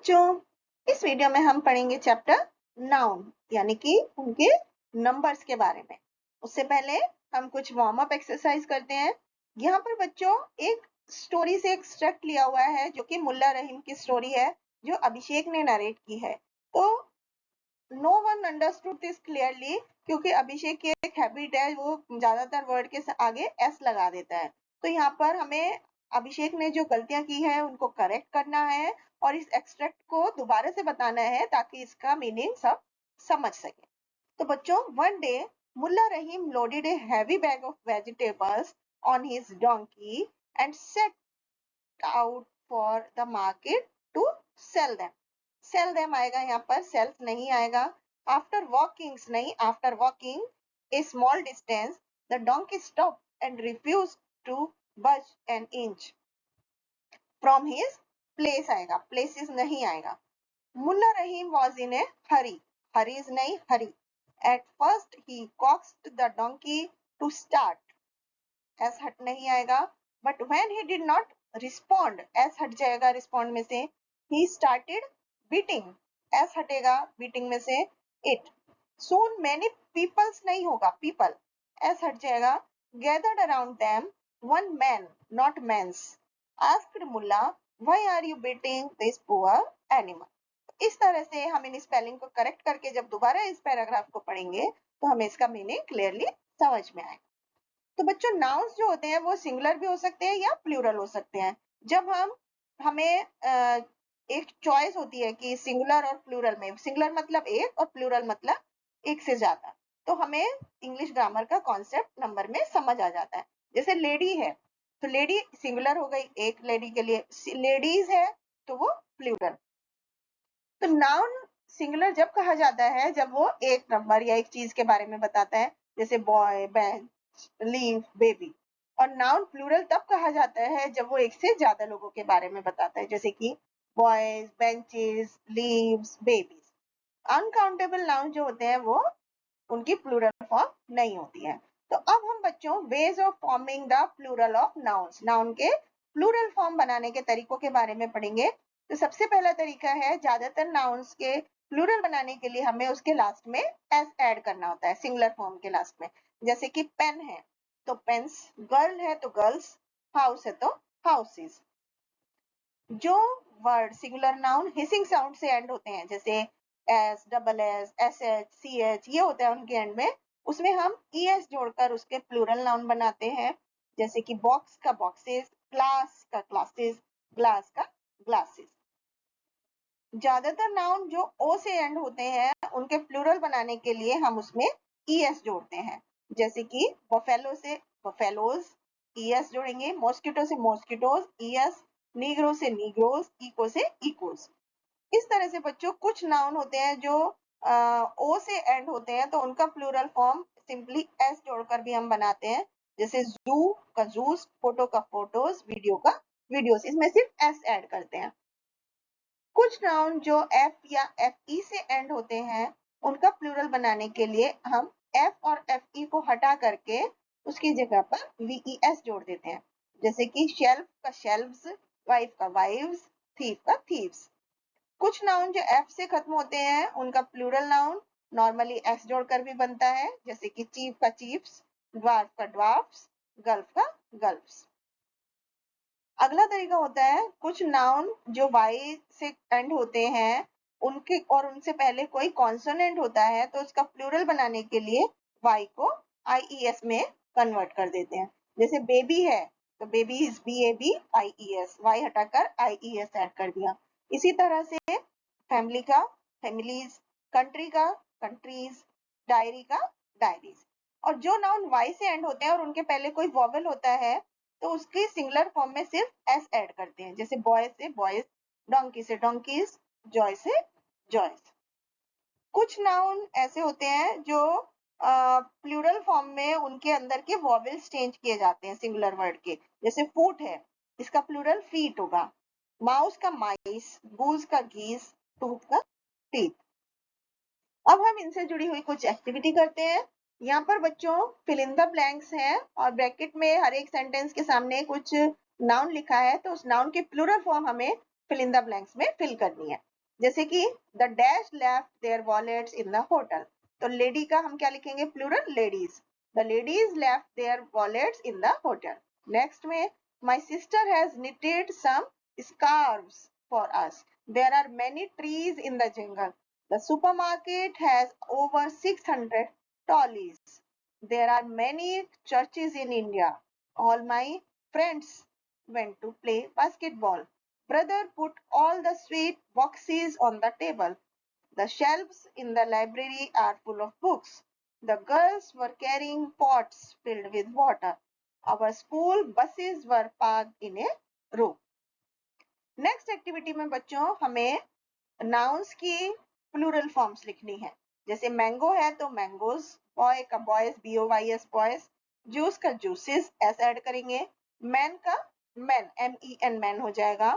बच्चों, इस वीडियो में हम पढ़ेंगे चैप्टर नाउन यानी कि उनके नंबर्स के बारे में। उससे पहले हम कुछ वार्म अप एक्सरसाइज करते हैं। यहाँ पर बच्चों एक स्टोरी से एक्सट्रैक्ट लिया हुआ है जो कि मुल्ला रहीम की स्टोरी है जो अभिषेक ने नरेट की है। तो no one understood this clearly क्योंकि अभिषेक की एक हैबिट है वो ज्यादातर वर्ड के आगे एस लगा देता है। तो यहाँ पर हमें अभिषेक ने जो गलतियां की है उनको करेक्ट करना है और इस एक्सट्रैक्ट को दोबारा से बताना है ताकि इसका मीनिंग सब समझ सके। तो बच्चों, one day Mulla Rahim loaded a heavy bag of vegetables on his donkey and set out for the market to sell them. Sell them आएगा यहाँ पर, सेल्स नहीं आएगा। आफ्टर वॉकिंग नहीं, after walking a small distance the donkey stop and refuse to budge an inch from his place आएगा, places नहीं आएगा। मुल्ला रहीम was in A hurry, hurries नहीं hurry. At first he coaxed the donkey to start, S हट नहीं आएगा। But when he did not respond, S हट जाएगा respond में से। ही स्टार्टेड बीटिंग, एस हटेगा बीटिंग में से इट। सून मैनी पीपल्स नहीं होगा, पीपल, एस हट जाएगा। Gathered around them one man, not mens, asked Mulla why are you beating this poor animal. इस तरह से हम इन स्पेलिंग को करेक्ट करके जब दोबारा इस पैराग्राफ को पढ़ेंगे तो हमें इसका मीनिंग क्लियरली समझ में आएगा। तो बच्चों, नाउन्स जो होते हैं वो सिंगुलर भी हो सकते हैं या प्लूरल हो सकते हैं। जब हमें एक चॉइस होती है कि सिंगुलर और प्लूरल में, सिंगुलर मतलब एक और प्लूरल मतलब एक से ज्यादा, तो हमें इंग्लिश ग्रामर का कॉन्सेप्ट नंबर में समझ आ जाता है। जैसे लेडी है तो लेडी सिंगुलर हो गई, एक लेडी के लिए। लेडीज है तो वो प्लूरल। तो नाउन सिंगुलर जब कहा जाता है जब वो एक नंबर या एक चीज के बारे में बताता है, जैसे बॉय, बेंच, लीफ, बेबी। और नाउन प्लूरल तब कहा जाता है जब वो एक से ज्यादा लोगों के बारे में बताता है, जैसे कि boys, benches, leaves, babies. Uncountable noun जो होते हैं वो उनकी प्लूरल फॉर्म नहीं होती है। तो अब हम बच्चों ways of forming the plural of nouns, noun के प्लूरल फॉर्म बनाने के तरीकों के बारे में पढ़ेंगे। तो सबसे पहला तरीका है, ज्यादातर नाउन्स के प्लूरल बनाने के लिए हमें उसके लास्ट में एस ऐड करना होता है, सिंगुलर फॉर्म के लास्ट में। जैसे कि पेन है तो पेन्स, गर्ल है तो गर्ल्स, हाउस है तो हाउसेस। जो word singular noun hissing sound से एंड होते हैं, जैसे S, double S, S H, C H, ये होता है उनके एंड में, उसमें हम ई एस जोड़कर उसके प्लूरल नाउन बनाते हैं। जैसे कि बॉक्स का बॉक्सेस, क्लास का क्लासेस, ग्लास का ग्लासेस। ज्यादातर नाउन जो ओ से एंड होते हैं उनके प्लूरल बनाने के लिए हम उसमें ई एस जोड़ते हैं। जैसे कि बफेलो से बफेलोज, ई एस जोड़ेंगे। मॉस्किटो से मॉस्किटोज, ई एस। नीग्रो से नीग्रोज, इको से इकोज। इस तरह से बच्चों कुछ नाउन होते हैं जो ओ से एंड होते हैं तो उनका प्लूरल फॉर्म सिंपली एस जोड़कर भी हम बनाते हैं। जैसे जू का जूस, फोटो का फोटोज, वीडियो का वीडियोस, इसमें सिर्फ एस ऐड करते हैं। कुछ नाउन जो एफ या एफ ई से एंड होते हैं उनका प्लूरल बनाने के लिए हम एफ और एफ ई को हटा करके उसकी जगह पर वी एस जोड़ देते हैं। जैसे कि शेल्फ का शेल्व्स, वाइफ का वाइव्स, थीफ का थीव्स। कुछ नाउन जो एफ से खत्म होते हैं उनका प्लूरल नाउन नॉर्मली एस जोड़कर भी बनता है, जैसे कि चीफ का चीफ्स, ड्वार्फ का ड्वार्फ्स, गल्फ का गल्फ्स। अगला तरीका होता है, कुछ नाउन जो वाई से एंड होते हैं उनके और उनसे पहले कोई कॉन्सोनेंट होता है तो उसका प्लूरल बनाने के लिए वाई को आई ई एस में कन्वर्ट कर देते हैं। जैसे बेबी है तो babies, B A B I E S, Y हटाकर आई ई एस ऐड कर दिया। इसी तरह से फैमिली का फैमिलीज, कंट्री का कंट्रीज, डायरी का डायरीज। और जो नाउन वाई से एंड होते हैं और उनके पहले कोई वॉवेल होता है तो उसके सिंगुलर फॉर्म में सिर्फ एस ऐड करते हैं। जैसे बॉय से बॉयज, डोंकी से डोंकीज, जॉय से जॉयज। कुछ नाउन ऐसे होते हैं जो प्लूरल फॉर्म में उनके अंदर के वॉवेल्स चेंज किए जाते हैं सिंगुलर वर्ड के। जैसे फूट है, इसका प्लूरल फीट होगा। माउस का माइस, गूज का गीस, टूथ का टीथ। अब हम इनसे जुड़ी हुई कुछ एक्टिविटी करते हैं। यहाँ पर बच्चों फिल इन द ब्लैंक्स हैं और ब्रैकेट में हर एक सेंटेंस के सामने कुछ नाउन लिखा है तो उस नाउन की प्लूरल फॉर्म हमें फिल इन द ब्लैंक्स में फिल करनी है। जैसे कि the dash left their wallets in the hotel, तो लेडी का हम क्या लिखेंगे, plural ladies, the ladies left their wallets in the hotel. Next में my sister has knitted some scarves for us, there are many trees in the jungle, the supermarket has over 600 trolleys, there are many churches in India, all my friends went to play basketball, brother put all the sweet boxes on the table, the shelves in the library are full of books, the girls were carrying pots filled with water, our school buses were parked in a row। Next activity में बच्चों हमें nouns की plural forms लिखनी है। जैसे mango है तो mangoes, boy का बॉयज, BOYS बॉयज, जूस का जूसेस एस ऐड करेंगे, मैन का मैन MEN मैन हो जाएगा,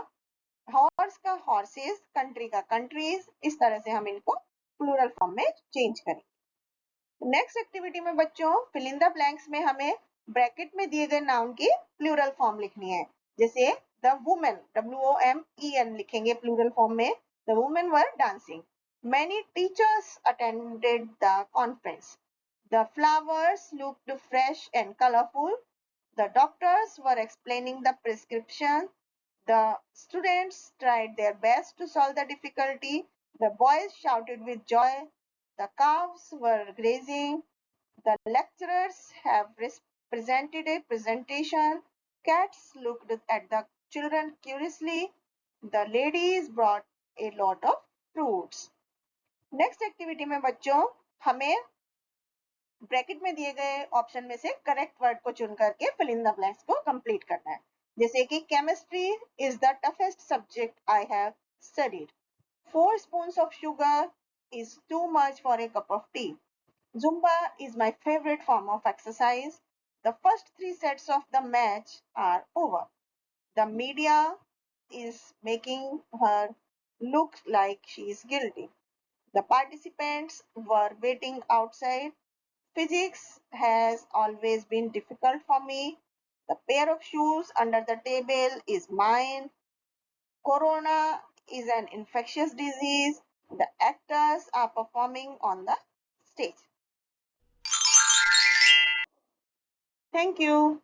हॉर्स का हॉर्सेस, कंट्री का कंट्रीज, इस तरह से हम इनको प्लूरल फॉर्म में चेंज करेंगे। नेक्स्ट एक्टिविटी में बच्चों फिल इन द ब्लैंक्स में हमें ब्रैकेट में दिए गए नाउन की प्लूरल फॉर्म लिखनी है। जैसे द वुमेन, WOMEN लिखेंगे प्लूरल फॉर्म में, the women were dancing, many teachers attended the conference, the flowers looked fresh and colorful, the doctors were explaining the prescription, the students tried their best to solve the difficulty. The boys shouted with joy. The calves were grazing. The lecturers have presented a presentation. Cats looked at the children curiously. The ladies brought a lot of fruits. Next activity में बच्चों हमें bracket में दिए गए option में से correct word को चुन करके फिल इन द ब्लैंक्स को कंप्लीट करना है। जैसे कि chemistry is the toughest subject I have studied, 4 spoons of sugar is too much for a cup of tea, Zumba is my favorite form of exercise, the first 3 sets of the match are over, the media is making her look like she is guilty, the participants were waiting outside, physics has always been difficult for me. The pair of shoes under the table is mine. Corona is an infectious disease. The actors are performing on the stage. Thank you.